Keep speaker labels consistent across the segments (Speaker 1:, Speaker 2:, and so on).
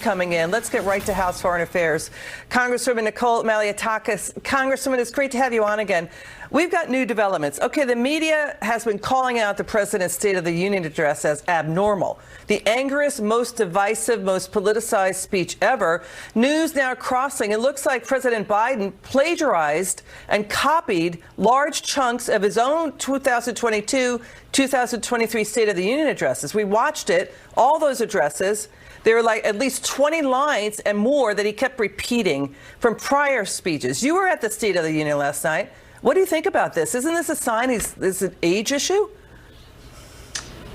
Speaker 1: coming in. Let's get right to House Foreign Affairs. Congresswoman Nicole Malliotakis. Congresswoman, it's great to have you on again. We've got new developments. Okay, the media has been calling out the president's State of the Union address as abnormal. The angriest, most divisive, most politicized speech ever. News now crossing. It looks like President Biden plagiarized and copied large chunks of his own 2022-2023 State of the Union addresses. We watched it, all those addresses. There were like at least 20 lines and more that he kept repeating from prior speeches. You were at the State of the Union last night. What do you think about this? Isn't this a sign is an age issue?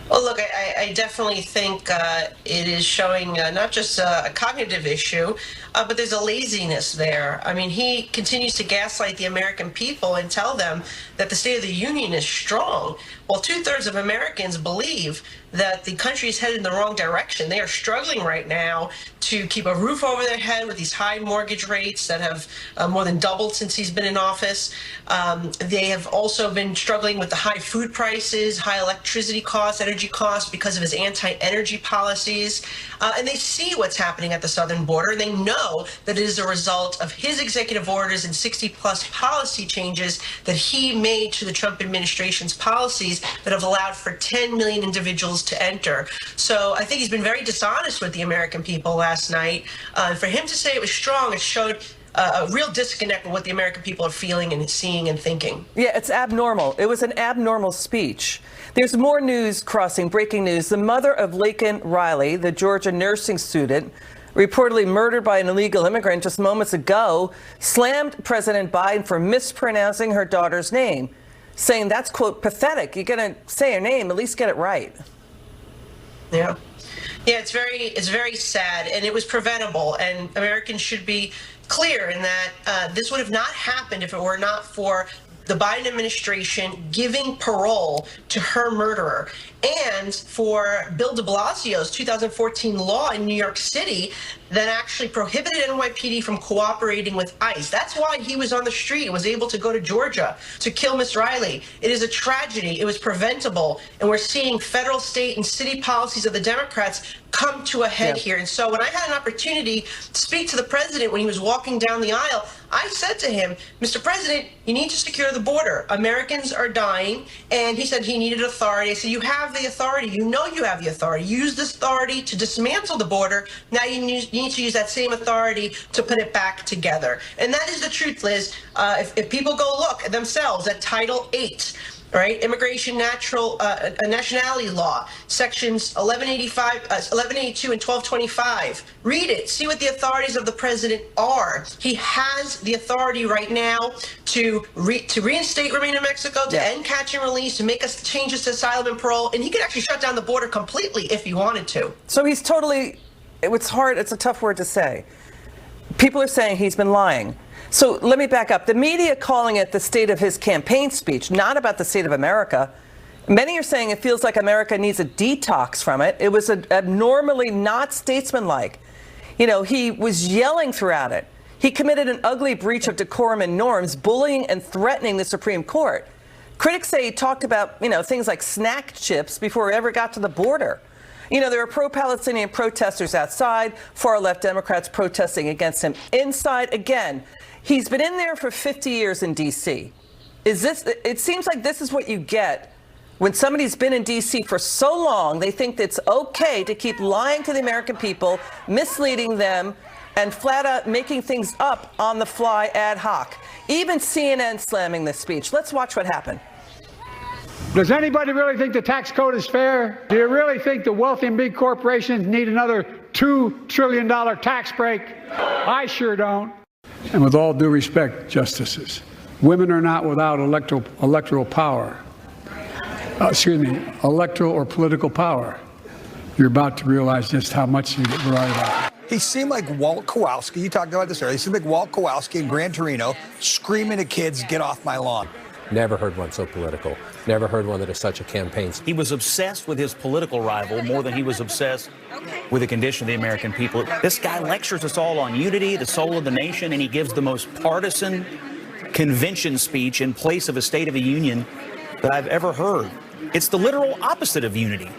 Speaker 2: Well, look, I definitely think it is showing not just a cognitive issue, but there's a laziness there. I mean, he continues to gaslight the American people and tell them that the State of the Union is strong. Well, 2/3 of Americans believe that the country is headed in the wrong direction. They are struggling right now to keep a roof over their head with these high mortgage rates that have more than doubled since he's been in office. They have also been struggling with the high food prices, high electricity costs, energy costs because of his anti-energy policies. And they see what's happening at the southern border, and they know that it is a result of his executive orders and 60-plus policy changes that he made to the Trump administration's policies that have allowed for 10 million individuals to enter. So I think he's been very dishonest with the American people last night. For him to say it was strong, it showed a real disconnect with what the American people are feeling and seeing and thinking.
Speaker 1: Yeah, it's abnormal. It was an abnormal speech. There's more news crossing, breaking news. The mother of Laken Riley, the Georgia nursing student, reportedly murdered by an illegal immigrant just moments ago, slammed President Biden for mispronouncing her daughter's name, saying that's, quote, pathetic. You're going to say her name, at least get it right.
Speaker 2: Yeah. Yeah, it's very sad, and it was preventable, and Americans should be clear in that this would have not happened if it were not for the Biden administration giving parole to her murderer, and for Bill de Blasio's 2014 law in New York City that actually prohibited NYPD from cooperating with ICE. That's why he was on the street and was able to go to Georgia to kill Miss Riley. It is a tragedy. It was preventable. And we're seeing federal, state, and city policies of the Democrats come to a head here. And so when I had an opportunity to speak to the president when he was walking down the aisle, I said to him, Mr. President, you need to secure the border. Americans are dying. And he said he needed authority. I said, you have the authority. You know you have the authority. Use this authority to dismantle the border. Now you need to use that same authority to put it back together. And that is the truth, Liz. If people go look themselves at Title 8, right, immigration nationality law, sections 1182 and 1225. Read it. See what the authorities of the president are. He has the authority right now to reinstate remain in Mexico, to end catch and release, to make us changes to asylum and parole, and he could actually shut down the border completely if he wanted to.
Speaker 1: So he's totally. It's hard. It's a tough word to say. People are saying he's been lying. So let me back up. The media calling it the state of his campaign speech, not about the state of America. Many are saying it feels like America needs a detox from it. It was abnormally not statesmanlike. You know, he was yelling throughout it. He committed an ugly breach of decorum and norms, bullying and threatening the Supreme Court. Critics say he talked about, things like snack chips before he ever got to the border. There are pro-Palestinian protesters outside, far-left Democrats protesting against him inside. Again, he's been in there for 50 years in D.C. It seems like this is what you get when somebody's been in D.C. for so long, they think it's okay to keep lying to the American people, misleading them, and flat out making things up on the fly ad hoc. Even CNN slamming this speech. Let's watch what happened.
Speaker 3: Does anybody really think the tax code is fair? Do you really think the wealthy and big corporations need another $2 trillion tax break? I sure don't. And with all due respect, justices, women are not without electoral power. Electoral or political power. You're about to realize just how much you're right about.
Speaker 4: He seemed like Walt Kowalski. You talked about this earlier. He seemed like Walt Kowalski in Gran Torino screaming at kids, get off my lawn.
Speaker 5: Never heard one so political. Never heard one that is such a campaign.
Speaker 6: He was obsessed with his political rival more than he was obsessed with the condition of the American people. This guy lectures us all on unity, the soul of the nation, and he gives the most partisan convention speech in place of a State of the Union that I've ever heard. It's the literal opposite of unity.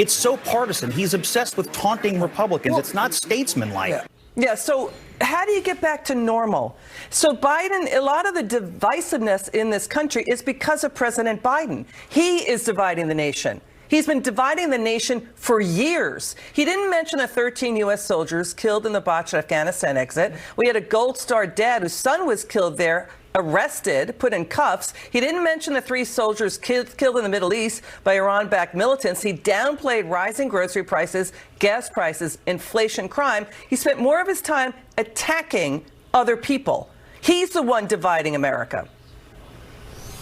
Speaker 6: It's so partisan. He's obsessed with taunting Republicans. It's not statesmanlike.
Speaker 1: Yeah, so how do you get back to normal? So Biden, a lot of the divisiveness in this country is because of President Biden. He is dividing the nation. He's been dividing the nation for years. He didn't mention the 13 U.S. soldiers killed in the botched Afghanistan exit. We had a Gold Star dad whose son was killed there, arrested, put in cuffs. He didn't mention the 3 soldiers killed in the Middle East by Iran-backed militants. He downplayed rising grocery prices, gas prices, inflation, crime. He spent more of his time attacking other people. He's the one dividing America.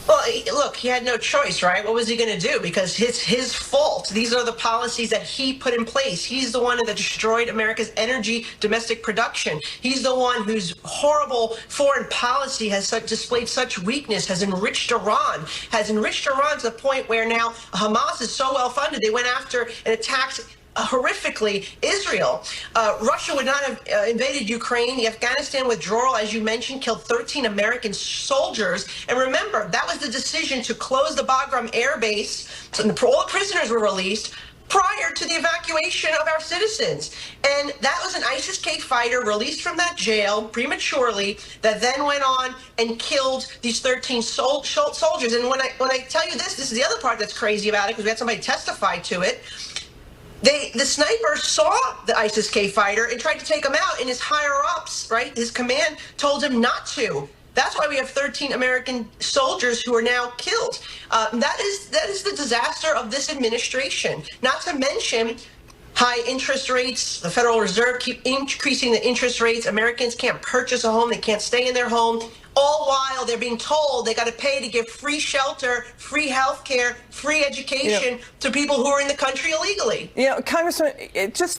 Speaker 2: Well, look, he had no choice, right? What was he going to do? Because it's his fault. These are the policies that he put in place. He's the one that destroyed America's energy domestic production. He's the one whose horrible foreign policy has displayed such weakness, has enriched Iran to the point where now Hamas is so well funded, they went after and attacked horrifically Israel. Russia would not have invaded Ukraine. The Afghanistan withdrawal, as you mentioned, killed 13 American soldiers. And remember, that was the decision to close the Bagram air base. So all the prisoners were released prior to the evacuation of our citizens. And that was an ISIS-K fighter released from that jail prematurely that then went on and killed these 13 soldiers. And when I tell you this is the other part that's crazy about it, because we had somebody testify to it. The sniper saw the ISIS-K fighter and tried to take him out, and his higher-ups, right, his command told him not to. That's why we have 13 American soldiers who are now killed. That is the disaster of this administration. Not to mention high interest rates. The Federal Reserve keep increasing the interest rates. Americans can't purchase a home. They can't stay in their home. All while they're being told they got to pay to give free shelter, free health care, free education to people who are in the country illegally.
Speaker 1: Congressman, it just